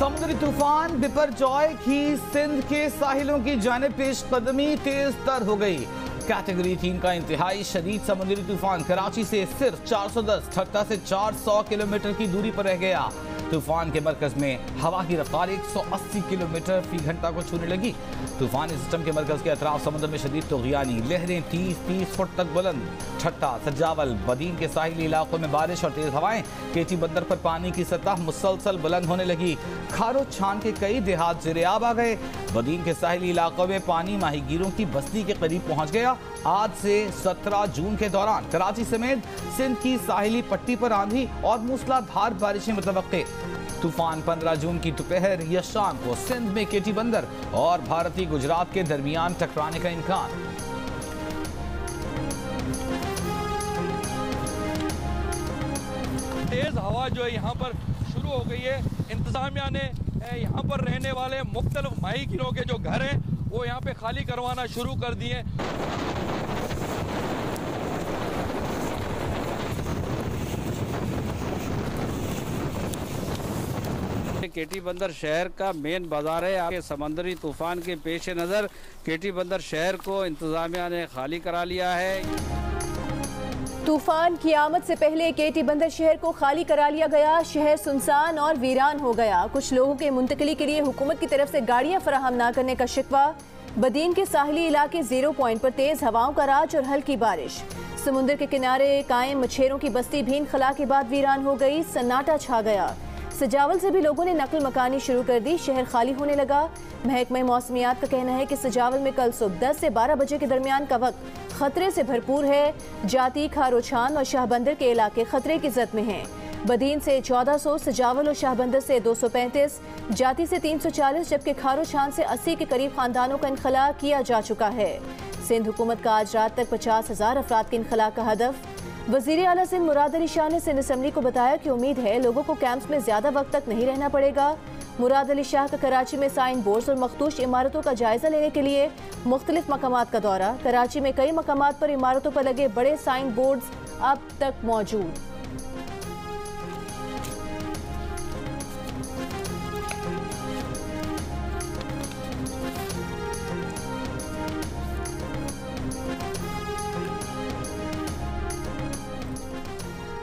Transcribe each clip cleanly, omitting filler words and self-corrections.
समुद्री तूफान बिपरजॉय की सिंध के साहिलों की जानिब पेश कदमी तेज तर हो गई। कैटेगरी 3 का इंतहाई शदीद समुद्री तूफान कराची से सिर्फ 410 ठट्टा से 400 किलोमीटर की दूरी पर रह गया। तूफान के मरकज में हवा की रफ्तार 180 किलोमीटर फी घंटा को छूने लगी। तूफानी सिस्टम के मरकज के अतराफ समुद्र में शदीद तूग़यानी लहरें 30-30 फुट तक बुलंद। ठट्टा, सजावल, बदीन के साहिली इलाकों में बारिश और तेज हवाएं। केटी बंदर पर पानी की सतह मुसलसल बुलंद होने लगी। खारो छान के कई देहात ज़ेर-ए-आब आ गए। बदीन के साहिली इलाकों में पानी माहीगीरों की बस्ती के करीब पहुंच गया। आज से 17 जून के दौरान कराची समेत सिंध की साहिली पट्टी पर आंधी और मूसलाधार बारिशें मुतवक्के। तूफान 15 जून की दोपहर या शाम को सिंध में केटी बंदर और भारतीय गुजरात के दरमियान टकराने का इम्कान। तेज हवा जो है यहाँ पर शुरू हो गई है। इंतजामिया ने यहाँ पर रहने वाले मुख्तलिफ माहीगीरों के जो घर हैं वो यहाँ पे खाली करवाना शुरू कर दिए। केटी बंदर शहर का मेन बाजार है। आपके समंदरी तूफान के पेश नज़र केटी बंदर शहर को इंतजामिया ने खाली करा लिया है। तूफान की आमद से पहले केटी बंदर शहर को खाली करा लिया गया। शहर सुनसान और वीरान हो गया। कुछ लोगों के मुंतकली के लिए हुकूमत की तरफ से गाड़ियां फराहम न करने का शिकवा। बदीन के साहिली इलाके 0 पॉइंट पर तेज हवाओं का राज और हल्की बारिश। समुद्र के किनारे कायम मछेरों की बस्ती भी इनखला के बाद वीरान हो गई। सन्नाटा छा गया। सजावल से भी लोगों ने नकल मकानी शुरू कर दी। शहर खाली होने लगा। महकमा मौसमियात का कहना है कि सजावल में कल सुबह 10 से 12 बजे के दरमियान का वक्त खतरे से भरपूर है। जाती, खारोछान और शाहबंदर के इलाके खतरे की जद में हैं। बदीन से 1400, सजावल और शाहबंदर से 235, जाती से 340, जबकि खारोछान से 80 के करीब खानदानों का इनखला किया जा चुका है। सिंध हुकूमत का आज रात तक 50,000 अफराद के इनखला का हदफ। वज़ीर आला सिंध मुराद अली शाह ने सिंध असम्बली को बताया कि उम्मीद है लोगों को कैंप्स में ज्यादा वक्त तक नहीं रहना पड़ेगा। मुराद अली शाह का कराची में साइन बोर्ड्स और मखदूश इमारतों का जायजा लेने के लिए मुख्तलिफ मकामात का दौरा। कराची में कई मकामात पर इमारतों पर लगे बड़े साइन बोर्ड्स अब तक मौजूद।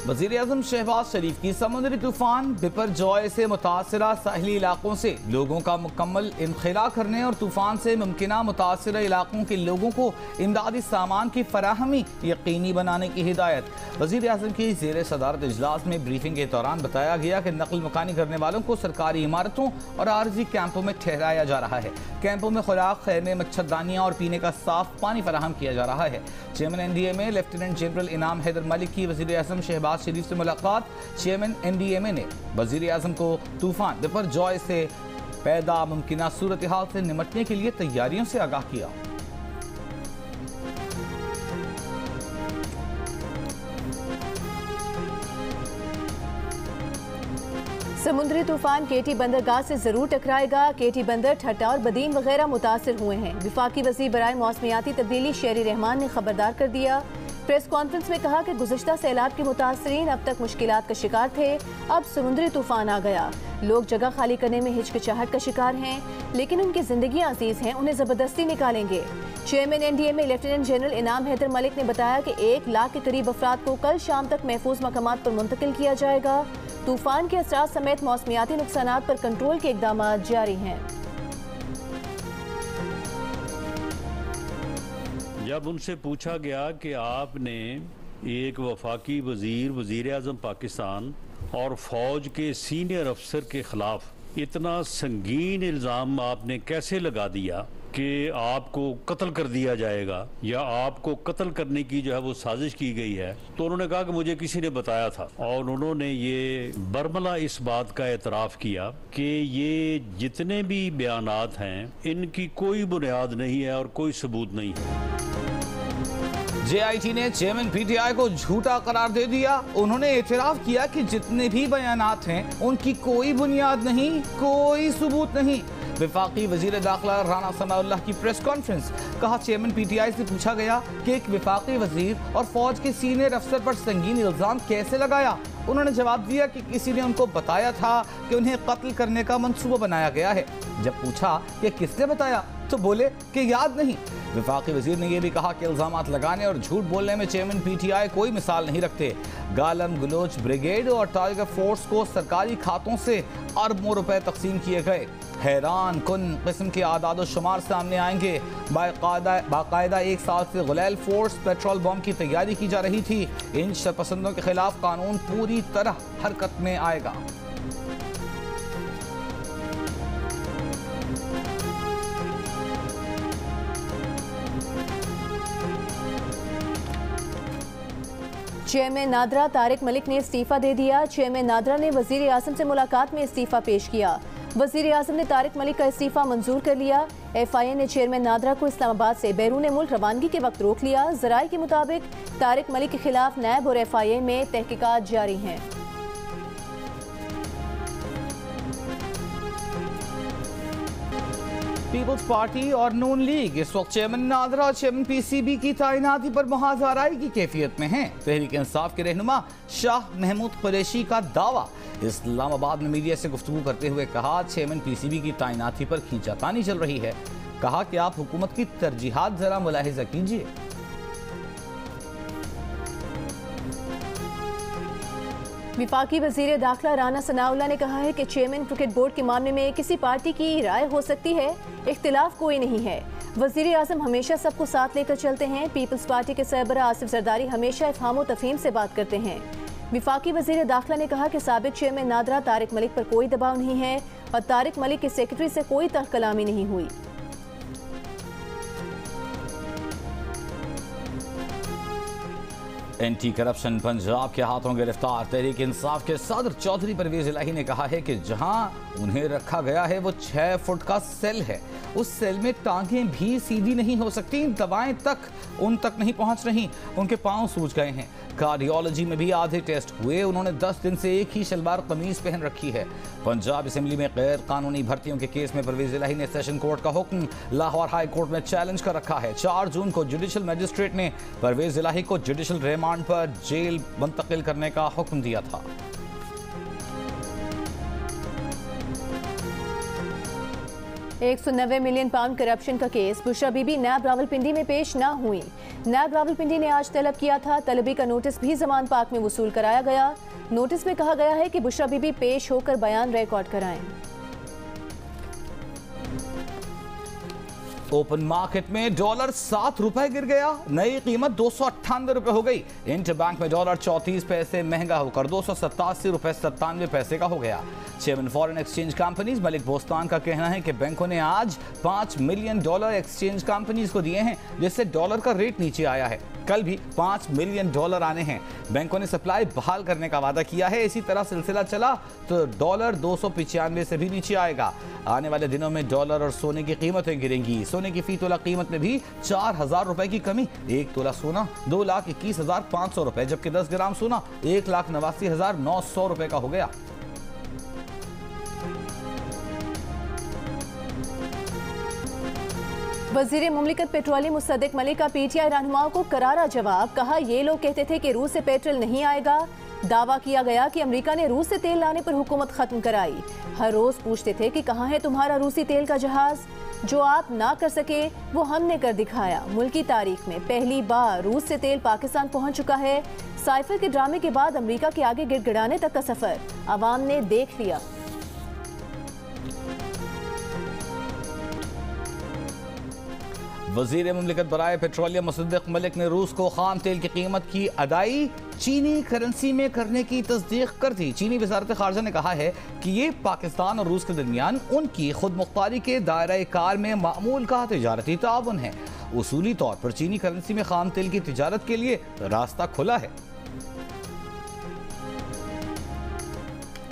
वज़ीर-ए-आज़म शहबाज शरीफ की समुद्री तूफान बिपरजॉय से मुतासरा साहिली इलाकों से लोगों का मुकम्मल इनखला करने और तूफान से मुमकिना मुतासरा इलाकों के लोगों को इमदादी सामान की फराहमी यकीनी बनाने की हिदायत। वज़ीर-ए-आज़म की ज़ेर सदारत इजलास में ब्रीफिंग के दौरान बताया गया कि नकल मकानी करने वालों को सरकारी इमारतों और आरजी कैंपों में ठहराया जा रहा है। कैंपों में खुराक, खैमे, मच्छरदानियाँ और पीने का साफ पानी फराहम किया जा रहा है। चेयरमैन NDMA लेफ्टिनेंट जनरल इनाम हैदर मलिक की वज़ीर-ए-आज़म शहबाज शरीफ से मुलाकात। चेयरमैन NDMA ने वज़ीर-ए-आज़म को तूफान बिपरजॉय से पैदा मुमकिना सूरत हाल से निमटने के लिए तैयारियों से आगाह किया। समुद्री तूफान केटी बंदरगाह से जरूर टकराएगा। केटी बंदर, ठट्टा और बदीन वगैरह मुतासिर हुए हैं। विफाकी वज़ीर बराए मौसमियाती तब्दीली शेरी रहमान ने खबरदार कर दिया। प्रेस कॉन्फ्रेंस में कहा कि गुज़श्ता सैलाब के मुतासरीन अब तक मुश्किलात का शिकार थे। अब समुद्री तूफान आ गया। लोग जगह खाली करने में हिचकिचाहट का शिकार हैं, लेकिन उनकी जिंदगियां अजीज हैं, उन्हें जबरदस्ती निकालेंगे। चेयरमैन NDMA लेफ्टिनेंट जनरल इनाम हैदर मलिक ने बताया कि 1 लाख के करीब अफराद को कल शाम तक महफूज मकामात पर मुंतकिल किया जाएगा। तूफान के असरात समेत मौसमियाती नुकसानात पर कंट्रोल के इकदाम जारी हैं। जब उनसे पूछा गया कि आपने एक वफाकी वज़ीर, वज़ीर-ए-आज़म पाकिस्तान और फ़ौज के सीनियर अफसर के ख़िलाफ़ इतना संगीन इल्ज़ाम आपने कैसे लगा दिया कि आपको कत्ल कर दिया जाएगा या आपको कत्ल करने की जो है वो साजिश की गई है, तो उन्होंने कहा कि मुझे किसी ने बताया था। और उन्होंने ये बरमला इस बात का एतराफ़ किया कि ये जितने भी बयानात हैं इनकी कोई बुनियाद नहीं है और कोई सबूत नहीं है। JIT ने चेयरमैन PTI को झूठा करार दे दिया। उन्होंने एतराफ़ किया कि जितने भी बयानात हैं उनकी कोई बुनियाद नहीं, कोई सबूत नहीं। वफाकी वजीर दाखिला राना सनाउल्लाह की प्रेस कॉन्फ्रेंस। कहा चेयरमैन पीटीआई से पूछा गया कि एक वफाकी वजीर और फौज के सीनियर अफसर पर संगीन इल्जाम कैसे लगाया। उन्होंने जवाब दिया कि किसी ने उनको बताया था कि उन्हें कत्ल करने का मंसूबा बनाया गया है। जब पूछा कि किसने बताया तो बोले कि याद नहीं। वफाकी वजीर ने यह भी कहा कि इल्जामात लगाने और झूठ बोलने में चेयरमैन पीटीआई कोई मिसाल नहीं रखते। गालम गलोच ब्रिगेड और टाइगर फोर्स को सरकारी खातों से अरबों रुपए तकसीम किए गए। हैरान कुन किस्म के आदाद शुमार सामने आएंगे। बाकायदा 1 साल से गुलैल फोर्स पेट्रोल बम की तैयारी की जा रही थी। इन शरपसंदों के खिलाफ कानून पूरी तरह हरकत में आएगा। चेयरमैन नादरा तारिक मलिक ने इस्तीफा दे दिया। चेयरमैन नादरा ने वजीर आजम से मुलाकात में इस्तीफा पेश किया। वजीर आजम ने तारिक मलिक का इस्तीफा मंजूर कर लिया। FIA ने चेयरमैन नादरा को इस्लामाबाद से बैरून मुल्क रवानगी के वक्त रोक लिया। ज़राए के मुताबिक तारिक मलिक के खिलाफ नैब और FIA में तहकीकात जारी हैं। पीपल्स पार्टी और नून लीग इस वक्त चेयरमैन नादरा और चेयरमैन PCB की तैनाती पर मुहाज़ाराई की कैफियत में हैं। तहरीक इंसाफ के रहनुमा शाह महमूद कुरैशी का दावा। इस्लामाबाद में मीडिया से गुफ्तगू करते हुए कहा चेयरमैन PCB की तैनाती पर खींचातानी चल रही है। कहा कि आप हुकूमत की तरजीहात जरा मुलाहिजा कीजिए। वफाकी वजीर दाखिला राना सनाउल्लाह ने कहा है कि चेयरमैन क्रिकेट बोर्ड के मामले में किसी पार्टी की राय हो सकती है, इख्तिलाफ कोई नहीं है। वजीर आजम हमेशा सबको साथ लेकर चलते हैं। पीपल्स पार्टी के सरबराह आसिफ जरदारी हमेशा इफ़हाम व तफहीम से बात करते हैं। वफाकी वजीर दाखिला ने कहा कि साबिक चेयरमैन नादरा तारिक मलिक पर कोई दबाव नहीं है और तारिक मलिक के सेक्रेटरी से कोई तल्ख कलामी नहीं हुई। एंटी करप्शन पंजाब के हाथों गिरफ्तार। तहरीक इंसाफ के सदर चौधरी परवेज इलाही ने कहा है कि जहां उन्हें रखा गया है वो 6 फुट का सेल है। उस सेल में टांगें भी सीधी नहीं हो सकती, दवाएं तक उन तक नहीं पहुंच रही, उनके पांव सूज गए हैं। कार्डियोलॉजी में भी आधे टेस्ट हुए। उन्होंने 10 दिन से एक ही शलवार कमीज पहन रखी है। पंजाब असेंबली में गैर कानूनी भर्तियों के केस में परवेज इलाही ने सेशन कोर्ट का हुक्म लाहौर हाई कोर्ट में चैलेंज कर रखा है। 4 जून को जुडिशल मजिस्ट्रेट ने परवेज इलाही को जुडिशल रिमांड पर जेल मुंतकिल करने का हुक्म दिया था। £190 मिलियन करप्शन का केस। बुशरा बीबी नैब रावलपिंडी में पेश न हुई। नैब रावलपिंडी ने आज तलब किया था। तलबी का नोटिस भी जमान पाक में वसूल कराया गया। नोटिस में कहा गया है कि बुशरा बीबी पेश होकर बयान रिकॉर्ड कराएं। ओपन मार्केट में डॉलर 7 रुपए गिर गया। नई कीमत 298 रुपए हो गई। इंटरबैंक में डॉलर 34 पैसे महंगा होकर 287 रुपए 97 पैसे का हो गया। Chairman foreign exchange companies Malik Bostan का कहना है कि बैंकों ने आज $5 मिलियन एक्सचेंज कंपनीज को दिए हैं, जिससे डॉलर का रेट नीचे आया है। कल भी $5 मिलियन आने हैं। बैंकों ने सप्लाई बहाल करने का वादा किया है। इसी तरह सिलसिला चला तो डॉलर 295 से भी नीचे आएगा। आने वाले दिनों में डॉलर और सोने की कीमतें गिरेंगी। सोने की फी तोला कीमत में भी 4000 रुपए की कमी। 1 तोला सोना 2,21,500 रुपए, जबकि 10 ग्राम सोना 1,89,900 रुपए का हो गया। वजीर मुमलिकत पेट्रोलियम मुसद्दिक मलिक का PTI रहनुमाओं को करारा जवाब। कहा ये लोग कहते थे कि रूस से पेट्रोल नहीं आएगा। दावा किया गया कि अमेरिका ने रूस से तेल लाने पर हुकूमत खत्म कराई। हर रोज पूछते थे कि कहाँ है तुम्हारा रूसी तेल का जहाज। जो आप ना कर सके वो हमने कर दिखाया। मुल्की तारीख में पहली बार रूस से तेल पाकिस्तान पहुंच चुका है। साइफर के ड्रामे के बाद अमेरिका के आगे गिड़गिड़ाने तक का सफर आवाम ने देख लिया। वजीर मुमलिकत बराए पेट्रोलियम मुसद्दिक मलिक ने रूस को खाम तेल की कीमत की अदाई चीनी करेंसी में करने की तस्दीक कर दी। चीनी वजारत खारजा ने कहा है कि ये पाकिस्तान और रूस के दरमियान उनकी खुद मुख्तारी के दायरा कार में मामूल का तिजारती ताउन है। उसूली तौर पर चीनी करेंसी में खाम तेल की तिजारत के लिए रास्ता खुला है।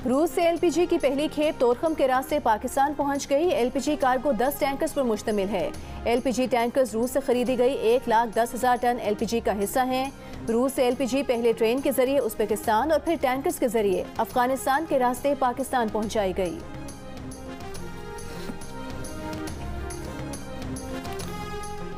रूस से LPG की पहली खेप तोरखम के रास्ते पाकिस्तान पहुंच गई। LPG कार्गो 10 टैंकर्स पर मुश्तमिल है। LPG टैंकर्स रूस से खरीदी गई 1,10,000 टन LPG का हिस्सा हैं। रूस से LPG पहले ट्रेन के जरिए उज़्बेकिस्तान और फिर टैंकर्स के जरिए अफगानिस्तान के रास्ते पाकिस्तान पहुंचाई गई।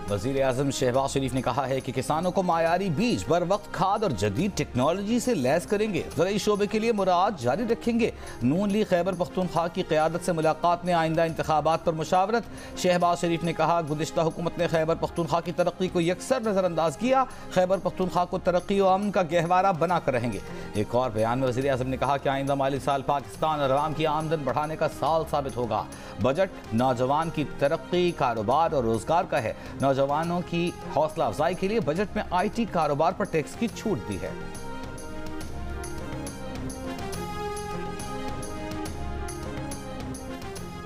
वज़ीर आज़म शहबाज शरीफ ने कहा है कि किसानों को मायारी बीज, बर वक्त खाद और जदीद टेक्नोलॉजी से लैस करेंगे। ज़राई शोबे के लिए मुराद जारी रखेंगे। नून लीग खैबर पख्तूनख्वा की क़यादत से मुलाकात में आइंदा इंतखाबात पर मुशावरत। शहबाज शरीफ ने कहा, गुज़िश्ता हुकूमत ने खैबर पख्तूनख्वा की तरक्की को यकसर नज़रअंदाज किया। खैबर पख्तूनख्वा को तरक्की और अमन का गहवारा बना कर रहेंगे। एक और बयान में वज़ीर आज़म ने कहा कि आइंदा माली साल पाकिस्तान और अवाम की आमदन बढ़ाने का साल साबित होगा। बजट नौजवान की तरक्की, कारोबार और रोजगार का है। नौजवानों की हौसला अफजाई के लिए बजट में IT कारोबार पर टैक्स की छूट दी है।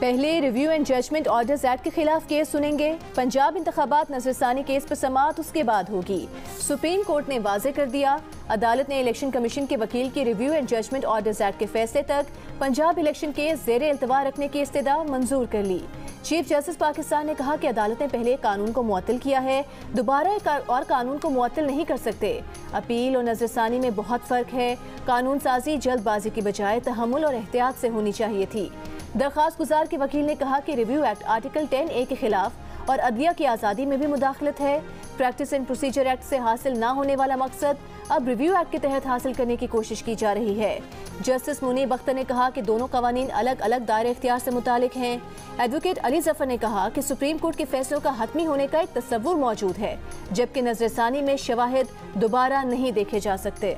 पहले review and judgement orders act के खिलाफ केस सुनेंगे। पंजाब इंतखाबात नजरसानी केस पर समाअत उसके बाद होगी। सुप्रीम कोर्ट ने वाज़ेह कर दिया, अदालत ने इलेक्शन कमीशन के वकील की review and judgement orders act के फैसले तक पंजाब इलेक्शन केस ज़ेरे इल्तवा रखने की इस्तदा मंजूर कर ली। चीफ जस्टिस पाकिस्तान ने कहा कि अदालत ने पहले कानून को मुअत्तल किया है, दोबारा और कानून को मुअत्तल नहीं कर सकते। अपील और नजरसानी में बहुत फ़र्क है। कानून साजी जल्दबाजी की बजाय तहम्मुल और एहतियात से होनी चाहिए थी। दरख्वास्त गुजार के वकील ने कहा कि रिव्यू एक्ट आर्टिकल 10A के खिलाफ और अदलिया की आज़ादी में भी मुदाखलत है। प्रैक्टिस एंड प्रोसीजर एक्ट से हासिल ना होने वाला मकसद अब रिव्यू एक्ट के तहत हासिल करने की कोशिश की जा रही है। जस्टिस मुनीब अख्तर ने कहा कि दोनों कवानीन अलग अलग दायरे इख्तियार से मुतालिक हैं। एडवोकेट अली जफर ने कहा कि सुप्रीम कोर्ट के फैसलों का हतमी होने का एक तस्वुर मौजूद है, जबकि नजरसानी में शवाहिद दोबारा नहीं देखे जा सकते।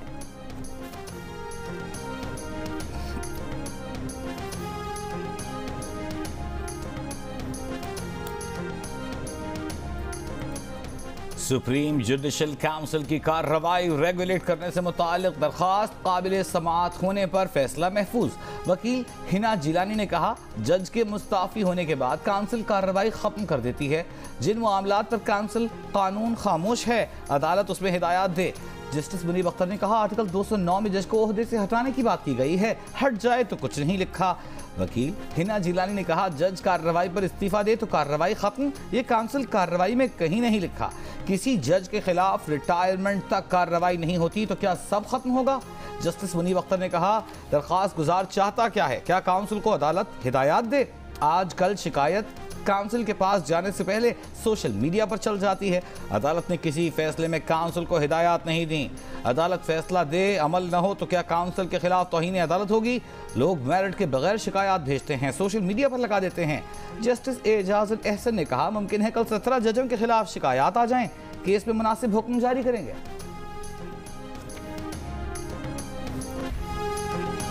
सुप्रीम जुडिशल काउंसिल की कार्रवाई रेगुलेट करने से मुताल्लिक दरख्वास्त काबिल समाअत होने पर फैसला महफूज। वकील हिना जिलानी ने कहा, जज के मुस्ताफी होने के बाद काउंसिल कार्रवाई खत्म कर देती है। जिन मामलात पर काउंसिल कानून खामोश है, अदालत उसमें हिदायत दे। जस्टिस मुनीब अख्तर ने कहा, आर्टिकल 209 में जज को ओहदे से हटाने की बात की गई है, हट जाए तो कुछ नहीं लिखा। वकील हिना जिलानी ने कहा, जज कार्रवाई पर इस्तीफा दे तो कार्रवाई खत्म। ये काउंसिल कार्रवाई में कहीं नहीं लिखा। किसी जज के खिलाफ रिटायरमेंट तक कार्रवाई नहीं होती तो क्या सब खत्म होगा? जस्टिस मुनीब अख्तर ने कहा, दरख्वास्त गुजार चाहता क्या है? क्या काउंसिल को अदालत हिदायत दे? आज कल शिकायत काउंसिल के पास जाने से पहले सोशल मीडिया पर चल जाती है। अदालत ने किसी फैसले में काउंसिल को हिदायत नहीं दी। अदालत फैसला दे, अमल न हो तो क्या काउंसिल के खिलाफ तौहीन अदालत होगी? लोग मेरिट के बगैर शिकायत भेजते हैं, सोशल मीडिया पर लगा देते हैं। जस्टिस एजाज अहसन ने कहा, मुमकिन है कल 17 जजों के खिलाफ शिकायत आ जाएं, केस में मुनासिब हुक्म जारी करेंगे।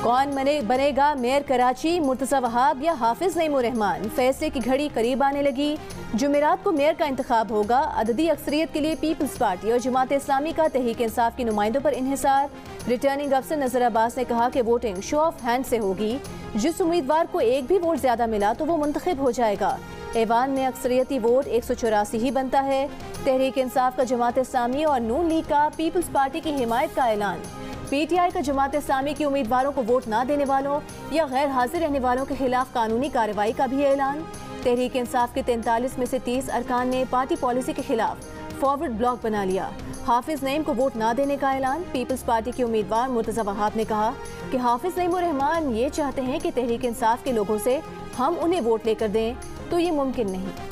कौन बनेगा मेयर कराची, मुर्तज़ा वहाब या हाफिज नईमुर्रहमान? फैसले की घड़ी करीब आने लगी। जुमेरात को मेयर का इंतखाब होगा। अददी अक्सरियत के लिए पीपल्स पार्टी और जमात इस्लामी का तहरीक इंसाफ के नुमाइंदों पर इन्हिसार। रिटर्निंग अफसर नजर अब्बास ने कहा कि वोटिंग शो ऑफ हैंड से होगी। जिस उम्मीदवार को एक भी वोट ज्यादा मिला तो वो मुंतखब हो जाएगा। ऐवान में अक्सरियती वोट 184 ही बनता है। तहरीक इंसाफ का जमात इस्लामी और नून लीग का पीपल्स पार्टी की हिमायत का ऐलान। PTI का जमात इस्लामी के उम्मीदवारों को वोट ना देने वालों या गैर हाजिर रहने वालों के खिलाफ कानूनी कार्रवाई का भी ऐलान। तहरीक इंसाफ के 43 में से 30 अरकान ने पार्टी पॉलिसी के खिलाफ फॉरवर्ड ब्लॉक बना लिया। हाफिज नईम को वोट ना देने का ऐलान। पीपल्स पार्टी के उम्मीदवार मुर्तज़ा वहाब ने कहा कि हाफिज नईमुर्रहमान ये चाहते हैं कि तहरीक इंसाफ के लोगों से हम उन्हें वोट लेकर दें, तो ये मुमकिन नहीं।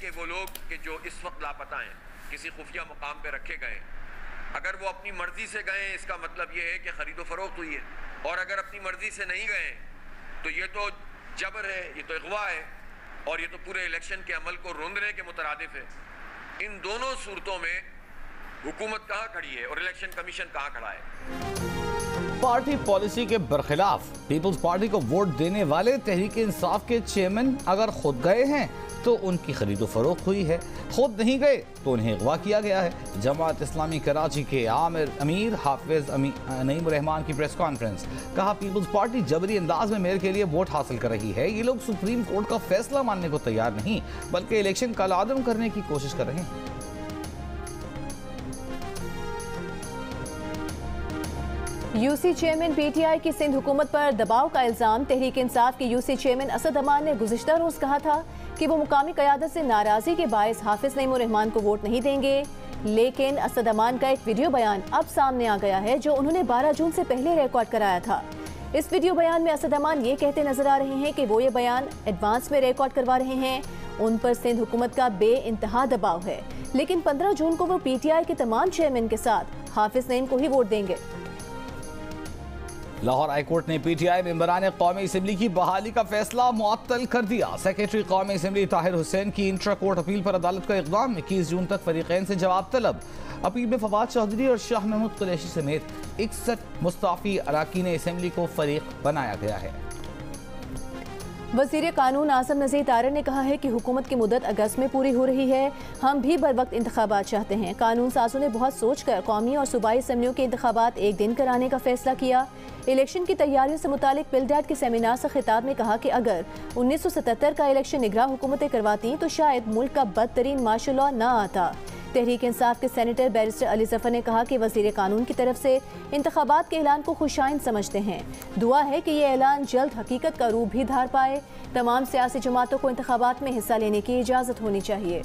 कि वो लोग कि जो इस वक्त लापता हैं, किसी खुफिया मुकाम पे रखे गए, अगर वो अपनी मर्जी से गए इसका मतलब ये है कि खरीदो फरोख्त हुई है, और अगर अपनी मर्जी से नहीं गए तो ये तो जबर है, ये तो अगवा है, और ये तो पूरे इलेक्शन के अमल को रोंदने के मुतरादिफ है। इन दोनों सूरतों में हुकूमत कहाँ खड़ी है और इलेक्शन कमीशन कहाँ खड़ा है? पार्टी पॉलिसी के बरखिलाफ पीपल्स पार्टी को वोट देने वाले तहरीक इंसाफ के चेयरमैन अगर खुद गए हैं तो उनकी खरीदो फरोख्त हुई है, खुद नहीं गए तो उन्हें अगवा किया गया है। जमात इस्लामी कराची के अमीर हाफिज नईमुर्रहमान की प्रेस कॉन्फ्रेंस। कहा, पीपल्स पार्टी जबरी अंदाज में मेयर के लिए वोट हासिल कर रही है। ये लोग सुप्रीम कोर्ट का फैसला मानने को तैयार नहीं, बल्कि इलेक्शन कालादम करने की कोशिश कर रहे हैं। यूसी चेयरमैन PTI की सिंध हुकूमत पर दबाव का इल्जाम। तहरीक इंसाफ के यूसी चेयरमैन असद अमान ने गुज़िश्ता रोज कहा था कि वो मुकामी क़यादत से नाराज़गी के बायस हाफिज नईमुर्रहमान को वोट नहीं देंगे। लेकिन असद अमान का एक वीडियो बयान अब सामने आ गया है जो उन्होंने 12 जून से पहले रिकॉर्ड कराया था। इस वीडियो बयान में असद अमान ये कहते नजर आ रहे हैं कि वो ये बयान एडवांस में रिकॉर्ड करवा रहे हैं। उन पर सिंध हुकूमत का बेइंतहा दबाव है, लेकिन 15 जून को वो पीटीआई के तमाम चेयरमैन के साथ हाफिज नईम को ही वोट देंगे। लाहौर हाईकोर्ट ने पीटीआई मेंबरान कौमी असम्बली की बहाली का फैसला मुअत्तल कर दिया। सेक्रेटरी कौमी असम्बली ताहिर हुसैन की इंट्रा कोर्ट अपील पर अदालत का इक़दाम। 21 जून तक फरीकैन से जवाब तलब। अपील में फवाद चौधरी और शाह महमूद कुरैशी समेत 61 मुस्ताफी अरकान असम्बली को फरीक बनाया गया है। वज़ीर कानून आसम नज़ीर तारर ने कहा है कि हुकूमत की मुद्दत अगस्त में पूरी हो रही है। हम भी बर वक्त इंतखाबात चाहते हैं। कानून साजों ने बहुत सोच कर कौमी और सूबाई असम्बलियों के इंतखाबात एक दिन कराने का फैसला किया। इलेक्शन की तैयारियों से मुतालिक पिलडैट के सेमिनार से खिताब में कहा कि अगर 1977 का इलेक्शन निगरां हुकूमतें करवाती तो शायद मुल्क का बदतरीन मार्शल लॉ न आता। तहरीक इंसाफ के सेनेटर बैरिस्टर अली जफर ने कहा कि वज़ीर कानून की तरफ से इंतखाबात के ऐलान को खुशाइन समझते हैं। दुआ है कि ये ऐलान जल्द हकीकत का रूप भी धार पाए। तमाम सियासी जमातों को इंतखाबात में हिस्सा लेने की इजाज़त होनी चाहिए।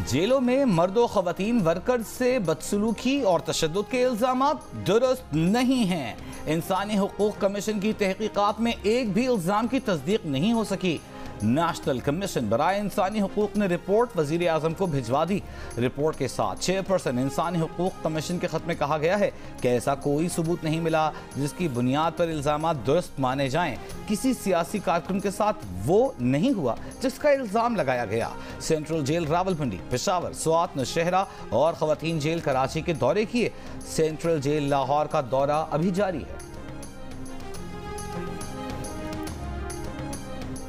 जेलों में मर्दों ख़वातीन वर्कर्स से बदसलूकी और तशद्दुद के इल्ज़ामात दुरुस्त नहीं हैं। इंसानी हुकूक कमीशन की तहकीकात में एक भी इल्ज़ाम की तस्दीक नहीं हो सकी। नेशनल कमीशन बराए इंसानी हुकूक ने रिपोर्ट वज़ीर आज़म को भिजवा दी। रिपोर्ट के साथ चेयरपर्सन इंसानी हुकूक कमीशन के खत में कहा गया है कि ऐसा कोई सबूत नहीं मिला जिसकी बुनियाद पर इल्ज़ामात दुरुस्त माने जाएं। किसी सियासी कारकुन के साथ वो नहीं हुआ जिसका इल्ज़ाम लगाया गया। सेंट्रल जेल रावलपिंडी, पेशावर, स्वात, नौशहरा और ख़वातीन जेल कराची के दौरे किए। सेंट्रल जेल लाहौर का दौरा अभी जारी है।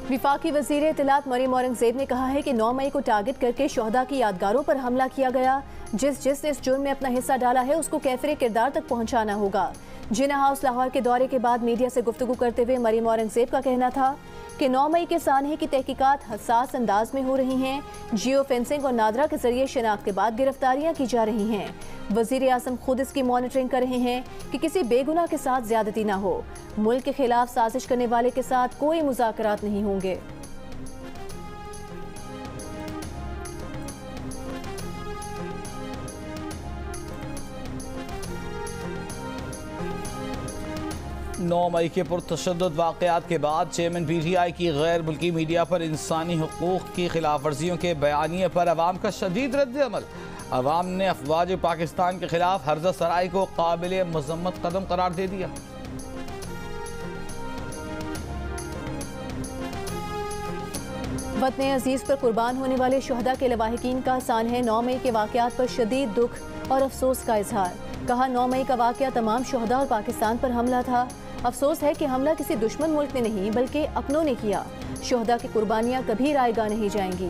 विफाकी वज़ीर इत्तलात मरीम औरंगज़ेब ने कहा है कि 9 मई को टारगेट करके शोहदा की यादगारों पर हमला किया गया। जिसने इस जुर्म में अपना हिस्सा डाला है उसको कैफिर किरदार तक पहुंचाना होगा। जिना हाउस लाहौर के दौरे के बाद मीडिया से गुफ्तगू करते हुए मरीम औरंगज़ेब का कहना था कि 9 मई के सानहे की तहकीकात हसास अंदाज में हो रही हैं। जियो फेंसिंग और नादरा के जरिए शनाख्त के बाद गिरफ्तारियां की जा रही हैं। वज़ीर आज़म खुद इसकी मॉनिटरिंग कर रहे हैं कि किसी बेगुनाह के साथ ज्यादती ना हो। मुल्क के खिलाफ साजिश करने वाले के साथ कोई मुज़ाकरात नहीं होंगे। नौ मई के पुरतशद्दुद वाक़यात के बाद चेयरमैन पीटीआई की गैर मुल्की मीडिया पर इंसानी हुकूक की खिलाफ वर्जियों के बयानिए पर अवाम का शदीद रद्द-ए-अमल। अवाम ने अफवाज पाकिस्तान के खिलाफ हर्जा सराई को काबिल मज़म्मत कदम करार दे दिया। वतन अजीज पर कुर्बान होने वाले शुहदा के लवाहिकीन का सानहे 9 मई के वाक़यात पर शदीद दुख और अफसोस का इजहार। कहा 9 मई का वाक़या तमाम शुहदा और पाकिस्तान पर हमला था। अफसोस है कि हमला किसी दुश्मन मुल्क ने नहीं बल्कि अपनों ने किया। शुहदा की कुर्बानियां कभी रायगा नहीं जाएंगी।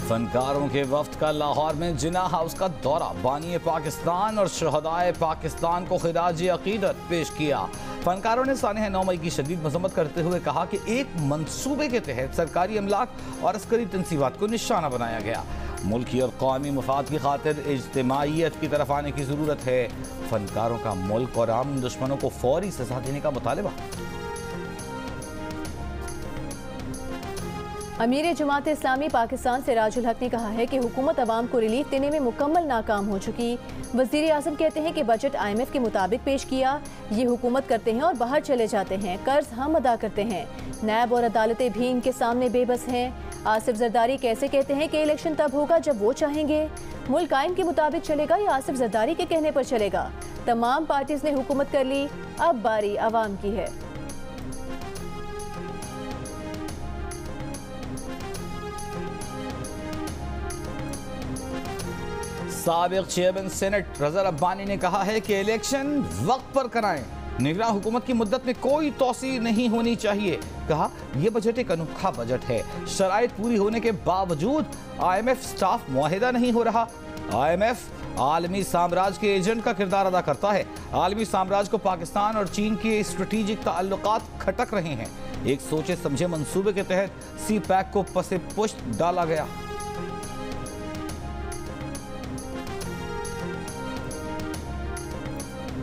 फनकारों के वफ्द का लाहौर में जिना हाउस का दौरा। बानी पाकिस्तान और शहदाए पाकिस्तान को खिराज अकीदत पेश किया। फनकारों ने सानहे 9 मई की शदीद मजम्मत करते हुए कहा कि एक मंसूबे के तहत सरकारी अमलाक और अस्करी तनसीबात को निशाना बनाया गया। मुल्की और कौमी मफाद की खातिर इज्तिमाइयत की तरफ आने की ज़रूरत है। फनकारों का मुल्क और आम दुश्मनों को फौरी सजा देने का मुतालबा। अमीर जमात इस्लामी पाकिस्तान सिराजुल हक ने कहा है कि हुकूमत अवाम को रिलीफ देने में मुकम्मल नाकाम हो चुकी। वज़ीर आज़म कहते हैं कि बजट IMF के मुताबिक पेश किया। ये हुकूमत करते हैं और बाहर चले जाते हैं। कर्ज हम अदा करते हैं। नैब और अदालतें भी इनके सामने बेबस हैं। आसिफ जरदारी कैसे कहते हैं कि इलेक्शन तब होगा जब वो चाहेंगे। मुल्क आइन के मुताबिक चलेगा या आसिफ जरदारी के कहने पर चलेगा। तमाम पार्टीज ने हुकूमत कर ली, अब बारी अवाम की है। साबिक चेयरमैन सेनेट रज़ा रब्बानी ने कहा है कि इलेक्शन वक्त पर कराएं। निगरान हुकूमत की मुद्दत में कोई तोसी नहीं होनी चाहिए। कहा यह बजट एक अनोखा बजट है। शराइत पूरी होने के बावजूद IMF स्टाफ मुआहिदा नहीं हो रहा। IMF आलमी साम्राज्य के एजेंट का किरदार अदा करता है। आलमी साम्राज्य को पाकिस्तान और चीन के स्ट्रेटेजिक ताल्लुकात खटक रहे हैं। एक सोचे समझे मंसूबे के तहत CPEC को पसे पुश्त डाला गया।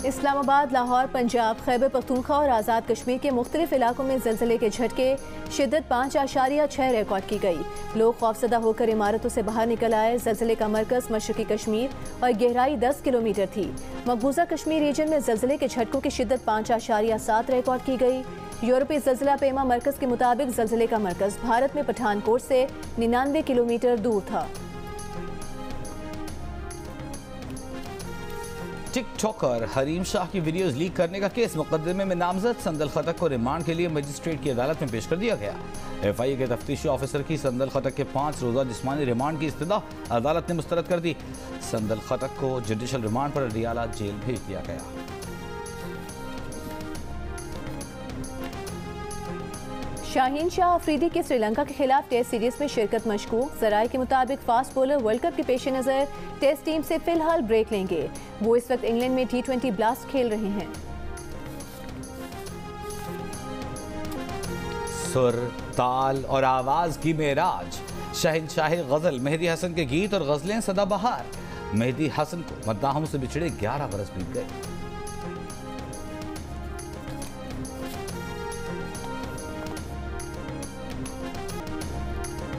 इस्लामाबाद, लाहौर, पंजाब, खैबर पख्तूनख्वा और आज़ाद कश्मीर के मुख्तलिफ इलाकों में ज़लज़ले के झटके, शिद्दत 5.6 रिकॉर्ड की गई। लोग खौफजदा होकर इमारतों से बाहर निकल आए। ज़लज़ले का मरकज़ मशरक़ी कश्मीर और गहराई 10 किलोमीटर थी। मकबूजा कश्मीर रीजन में ज़लज़ले के झटकों की शिद्दत 5.7 रिकॉर्ड की गई। यूरोपीय ज़लज़ला पेमा मरकज़ के मुताबिक ज़लज़ले का मरकज़ भारत में पठानकोट से 99 किलोमीटर दूर था। टिकटॉकर हरीम शाह की वीडियोस लीक करने का केस मुकदमे में नामजद संदल खटक को रिमांड के लिए मजिस्ट्रेट की अदालत में पेश कर दिया गया। FIA के तफ्तीशी ऑफिसर की संदल खटक के 5 रोज़ा जिस्मानी रिमांड की इस्तदा अदालत ने मुस्तरद कर दी। संदल खटक को जुडिशल रिमांड पर रियाला जेल भेज दिया गया। शाहीन शाह अफरीदी की श्रीलंका के खिलाफ टेस्ट सीरीज में शिरकत मशकूक। ज़राए के मुताबिक फास्ट बॉलर वर्ल्ड कप के पेश नज़र टेस्ट टीम से फिलहाल ब्रेक लेंगे। वो इस वक्त इंग्लैंड में T20 ब्लास्ट खेल रहे हैं। सुर, ताल और आवाज की मेराज, शहंशाह गजल मेहदी हसन के गीत और गजलें सदाबहार। मेहदी हसन को मद्दाहों से बिछड़े 11 बरस बीत गए।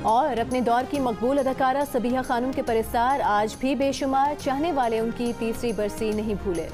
और अपने दौर की मकबूल अदाकारा सबीहा खानम के परिस्तार आज भी बेशुमार चाहने वाले उनकी तीसरी बरसी नहीं भूले।